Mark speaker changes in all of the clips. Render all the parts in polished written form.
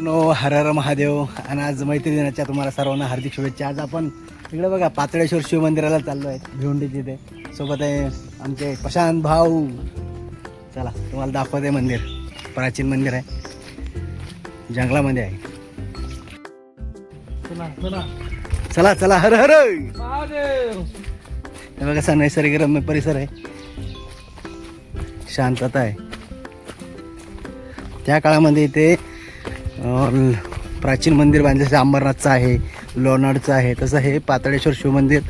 Speaker 1: No हर हर महादेव. आणि आज मैत्री दिनाच्या तुम्हाला सर्वांना हार्दिक शुभेच्छा. आज आपण इकडे बघा पातळेश्वर शिव मंदिराला चाललो आहे भिवंडी तिथे. सोबत आहे आमचे प्रशांत भाऊ. चला तुम्हाला दाखवते मंदिर. प्राचीन मंदिर आहे, जंगलामध्ये आहे. चला चला हर हर महादेव. हे बघा असा नैसर्गिक रम्य परिसर आहे, शांतता आहे. त्या काळामध्ये इथे प्राचीन मंदिर बांधले, जसे अंबरनाथचं आहे, लोणारचं आहे, तसं हे पातळेश्वर शिवमंदिर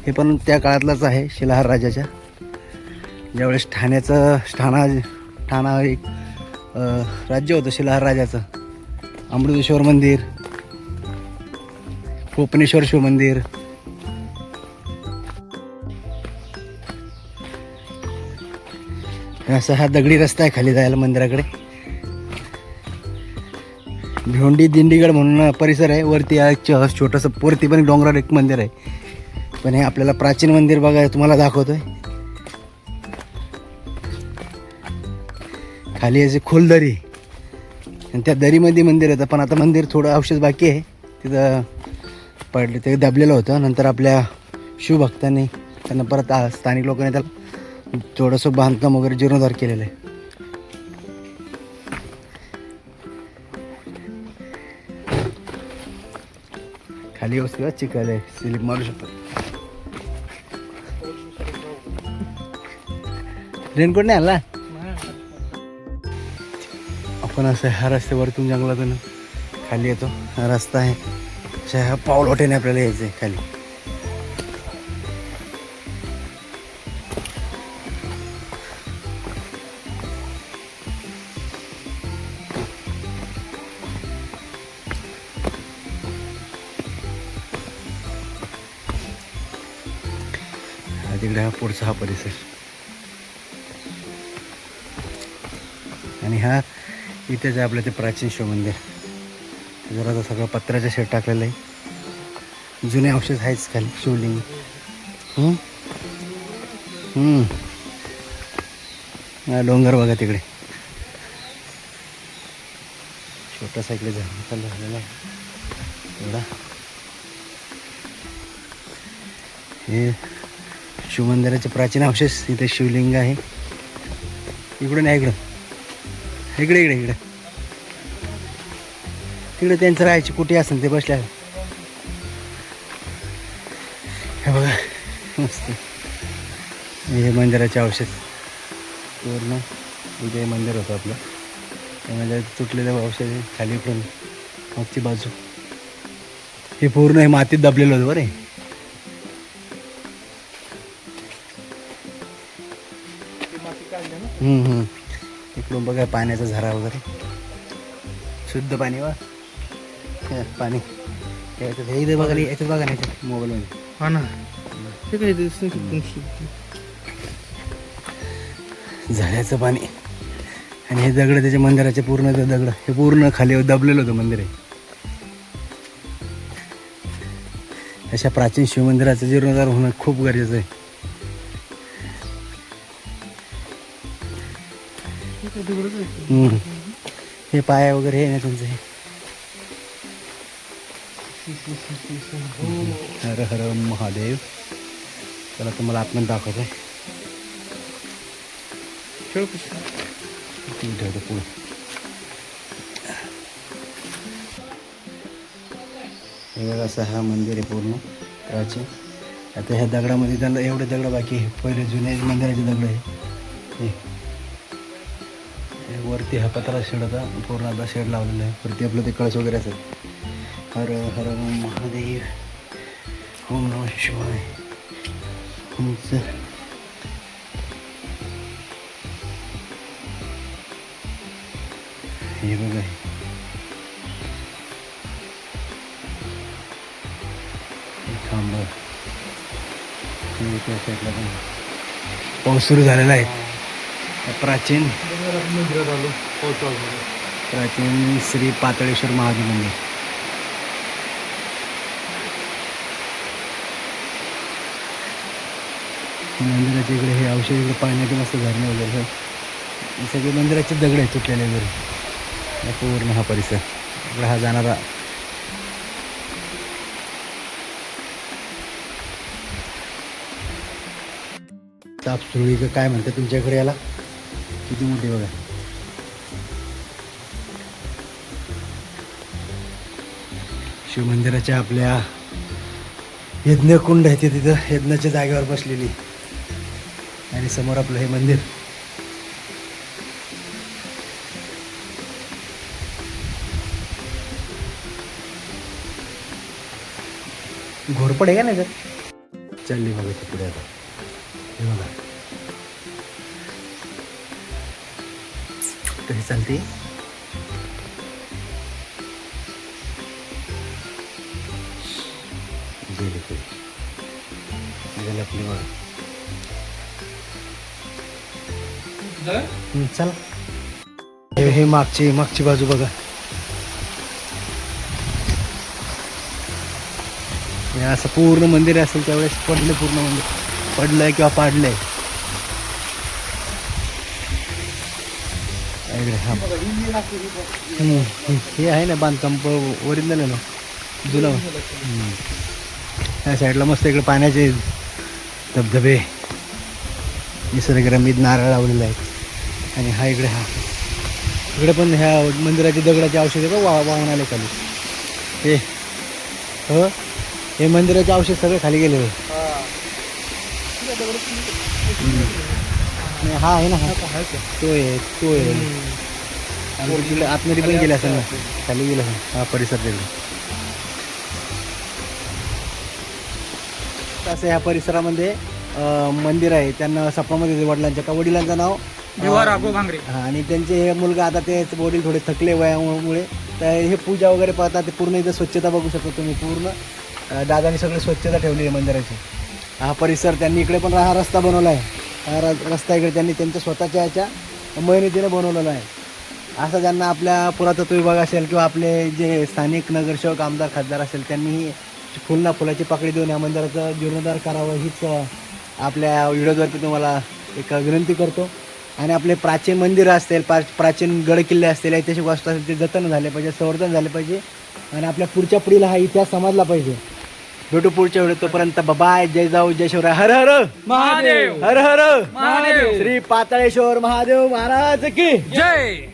Speaker 1: हे पण त्या काळातलंच आहे, शिलाहार राजाच्या. ज्यावेळेस ठाणा एक राज्य होतं शिलाहार राजाचं. अमृतेश्वर मंदिर, कोपनेश्वर शिवमंदिर, असा हा दगडी रस्ता आहे खाली जायला मंदिराकडे. भिवंडी दिंडीगड म्हणून परिसर आहे. वरती एक छोटंसं वरती पण डोंगरावर एक मंदिर आहे. पण हे आपल्याला प्राचीन मंदिर बघा तुम्हाला दाखवतोय. खाली अशी खोल दरी आणि त्या दरीमध्ये मंदिर येतं. पण आता मंदिर थोडं अवशेष बाकी आहे, तिथं पडले ते दबलेलं होतं. नंतर आपल्या शिवभक्तांनी त्यांना परत स्थानिक लोकांनी त्याला थोडंसं बांधकाम वगैरे जीर्णोद्धार केलेलं आहे. खाली वस्तू चिकल आहे, स्लिप मारू शकतो. रेनकोट नाही आला. आपण असं ह्या रस्त्यावरतून जंगलातून खाली येतो. हा रस्ता आहे, ह्या पावलोट्याने आपल्याला यायचं आहे खाली. तिकडे हा पुढचा हा परिसर. आणि हा इथेच आहे आपलं ते प्राचीन शिवमंदिर. जरा आता सगळं पत्र्याच्या शेड टाकलेलं आहे. जुने अवशेष आहेच खाली. शिवलिंग डोंगर बघा तिकडे. छोटासा इकडे झालेला आहे एवढा. हे शिवमंदिराचे प्राचीन अवशेष. इथे शिवलिंग आहे. इकडून आहे, इकडे इकडे तिकडे त्यांचं राहायची कुठे असेल ते बसल्या. हे बघा मस्त. हे मंदिराचे अवशेष पूर्ण. इथे मंदिर होतं आपलं. त्या मंदिरात तुटलेले अवशेष खाली इकडून मागची बाजू. हे पूर्ण हे मातीत दबलेलं होतं बरे. इकडून बघा पाण्याचा झरा वगैरे, शुद्ध पाणी. वा पाणी इथे बघा, याच्यात बघा ना, याच्यात मोबाईलमध्ये. हा ना, झऱ्याचं पाणी. आणि हे दगड त्याच्या मंदिराचे पूर्ण दगड हे पूर्ण खाली दबलेलं होतं मंदिर आहे. अशा प्राचीन शिवमंदिराचं जीर्णोद्धार होणं खूप गरजेचं आहे. हे पाया वगैरे हे ना त्यांचं. हे हर हर महादेव. चला तुम्हाला आतमध्ये दाखवतो. ठेवतो पुढे. हे बघा असं हा मंदिर आहे पूर्ण प्राचीन. आता ह्या दगडामध्ये त्यांना एवढे दगड बाकी आहे. पहिले जुन्या मंदिराचे दगड आहे. वरती हा पत्रा शेड होता, पूर्ण आता शेड लावलेला आहे. वरती आपलं ते कळस वगैरे असेल. हर हर महादेव, ओम नमः शिवाय. हे बघा खांब. पाऊस सुरू झालेला आहे. प्राचीन श्री पातळेश्वर महादेव मंदिर. मंदिराच्या इकडे हे औषध इकडे पाण्याचे मस्त झरणे वगैरे सगळे मंदिराचे दगड आहेत तुटलेले वगैरे. पूर्ण हा परिसर इकडे हा जाणारा सापसुळी का काय म्हणते तुमच्याकडे याला, किती मोठी बघा. शिवमंदिराच्या आपल्या यज्ञकुंड आहे ते, तिथं यज्ञाच्या जागेवर बसलेली आणि समोर आपलं हे मंदिर. घोरपड आहे का नाही तर चालली बघा पुढे आता. हे बघा कशी चालते. गेली आपली बघा. चला हे मागची बाजू बघा. हे असं पूर्ण मंदिर असेल त्यावेळेस पडलं, पूर्ण मंदिर पडलंय किंवा पाडलंय. हे आहे ना बांधकाम ओरिजिनल आहे ना, जुनं. ह्या साईडला मस्त इकडे पाण्याचे धबधबे, निसर्गरम्य नारळ लावलेला आहे. आणि हा इकडे पण ह्या मंदिराचे दगडाचे अवशेष आहे, वाहून आले खाली. हे हो, हे मंदिराचे अवशेष सगळे खाली गेले. हा आहे ना, तो आहे आणि तिकडे आतमध्ये पण गेले असेल ना, खाली गेला हा परिसर तिकडे. असं ह्या परिसरामध्ये मंदिर आहे. त्यांना सपामध्ये वडिलांच्या वडिलांचं नाव
Speaker 2: राघव भांगरे.
Speaker 1: आणि त्यांचे हे मुलगा, आता ते वडील थोडे थकले वयामुळे, तर हे पूजा वगैरे पाहतात. ते पूर्ण इथं स्वच्छता बघू शकतो तुम्ही. पूर्ण दादाने सगळी स्वच्छता ठेवली आहे मंदिराची. हा परिसर त्यांनी इकडे पण हा रस्ता बनवला आहे. हा रस्ता इकडे त्यांनी त्यांच्या स्वतःच्या ह्याच्या मेहनतीने बनवलेला आहे. असं ज्यांना आपल्या पुरातत्व विभाग असेल किंवा आपले जे स्थानिक नगरसेवक, आमदार, खासदार असेल, त्यांनी फुलाची पाकळी देऊन या मंदिराचं जीर्णोद्धार करावं, हीच आपल्या व्हिडिओद्वारे तुम्हाला एक विनंती करतो. आणि आपले प्राचीन मंदिरं असतील, प्राचीन गडकिल्ले असतील, ऐतिहासिक वास्तू असतील, ते जतन झाले पाहिजे, संवर्धन झाले पाहिजे. आणि आपल्या पुढच्या पिढीला हा इतिहास समजला पाहिजे. भेटू पुढच्या वेळी, तोपर्यंत बाय. जय जाऊ, जय शिवराय. हर हर
Speaker 2: महादेव.
Speaker 1: हर हर
Speaker 2: महादेव.
Speaker 1: श्री पाताळेश्वर महादेव महाराज की
Speaker 2: जय.